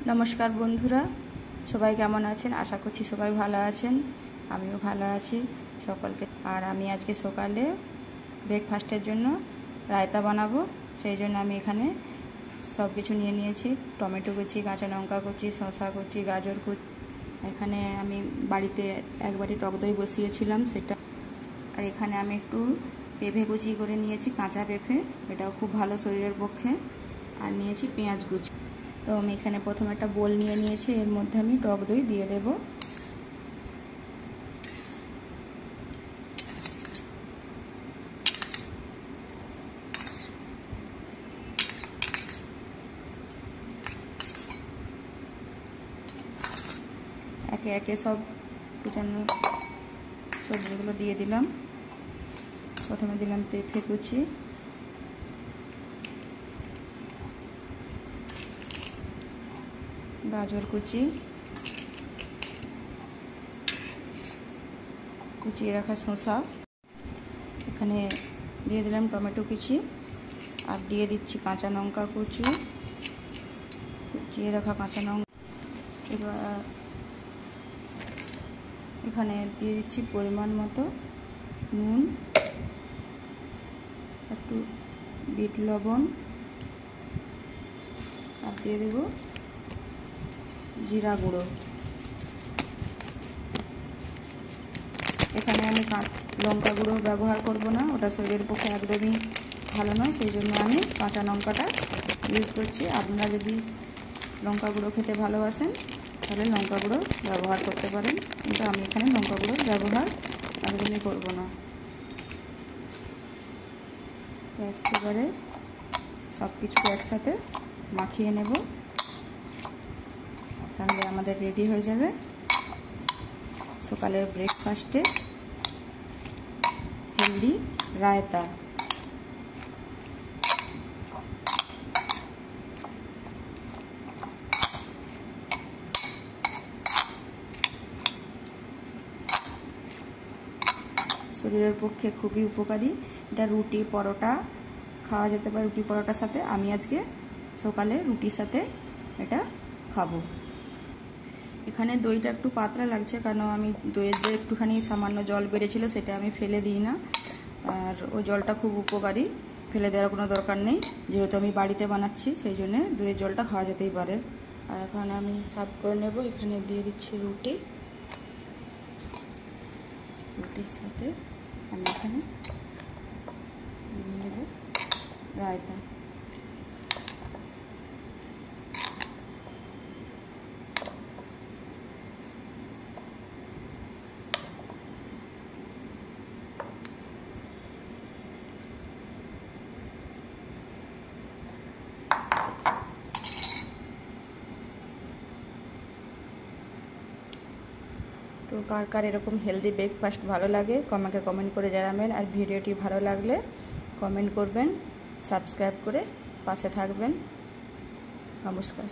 নমস্কার বন্ধুরা, সবাই কেমন আছেন? আশা করছি সবাই ভালো আছেন। আমিও ভালো আছি সকলকে। আর আমি আজকে সকালে ব্রেকফাস্টের জন্য রায়তা বানাবো। সেই জন্য আমি এখানে সব কিছু নিয়ে নিয়েছি। টমেটো কুচি, কাঁচা লঙ্কা কুচি, শসা কুচি, গাজর কুচি। এখানে আমি বাড়িতে এক বাটি টক দই বসিয়েছিলাম সেটা। আর এখানে আমি একটু পেঁপে কুচি করে নিয়েছি, কাঁচা পেঁপে, এটাও খুব ভালো শরীরের পক্ষে। আর নিয়েছি পেঁয়াজ কুচি। তো আমি এখানে প্রথমে একটা বোল নিয়ে নিয়েছি, এর মধ্যে আমি টক দই দিয়ে দেব। একে একে সব কুচানো সবজিগুলো দিয়ে দিলাম। প্রথমে দিলাম পেঁপে কুচি, গাজর কুচি, কুচিয়ে রাখা শসা, এখানে দিয়ে দিলাম টমেটো কুচি, আর দিয়ে দিচ্ছি কাঁচা লঙ্কা কুচি, কুচিয়ে রাখা কাঁচা লঙ্কা। এবার এখানে দিয়ে দিচ্ছি পরিমাণ মতো নুন, একটু বিট লবণ, আর দিয়ে দেব জিরা গুঁড়ো। এখানে আমি লঙ্কা গুঁড়ো ব্যবহার করব না, ওটা শরীরের পক্ষে একদমই ভালো নয়, সেই জন্য আমি কাঁচা লঙ্কাটা ইউজ করছি। আপনারা যদি লঙ্কা গুঁড়ো খেতে ভালোবাসেন তাহলে লঙ্কা গুঁড়ো ব্যবহার করতে পারেন, কিন্তু আমি এখানে লঙ্কা গুঁড়ো ব্যবহার একদমই করব না। এবারে সব কিছুকে একসাথে মাখিয়ে নেব, তাহলে আমাদের রেডি হয়ে যাবে সকালের ব্রেকফাস্টে হেলদি রায়তা। শরীরের পক্ষে খুবই উপকারী। এটা রুটি পরোটা খাওয়া যেতে পারে, রুটি পরোটার সাথে। আমি আজকে সকালে রুটির সাথে এটা খাবো। এখানে দইটা একটু পাতলা লাগছে, কারণ আমি দইয়ের যে একটুখানি সামান্য জল বেড়েছিল সেটা আমি ফেলে দিই না, আর ওই জলটা খুব উপকারী, ফেলে দেওয়ার কোনো দরকার নেই। যেহেতু আমি বাড়িতে বানাচ্ছি সেই জন্য দইয়ের জলটা খাওয়া যেতেই পারে। আর এখানে আমি সার্ভ করে নেব। এখানে দিয়ে দিচ্ছি রুটি, রুটির সাথে আমি এখানে নেব রায়তা। তো কার কার এরকম হেলদি ব্রেকফাস্ট ভালো লাগে আমাকে কমেন্ট করে জানাবেন। আর ভিডিওটি ভালো লাগলে কমেন্ট করবেন, সাবস্ক্রাইব করে পাশে থাকবেন। নমস্কার।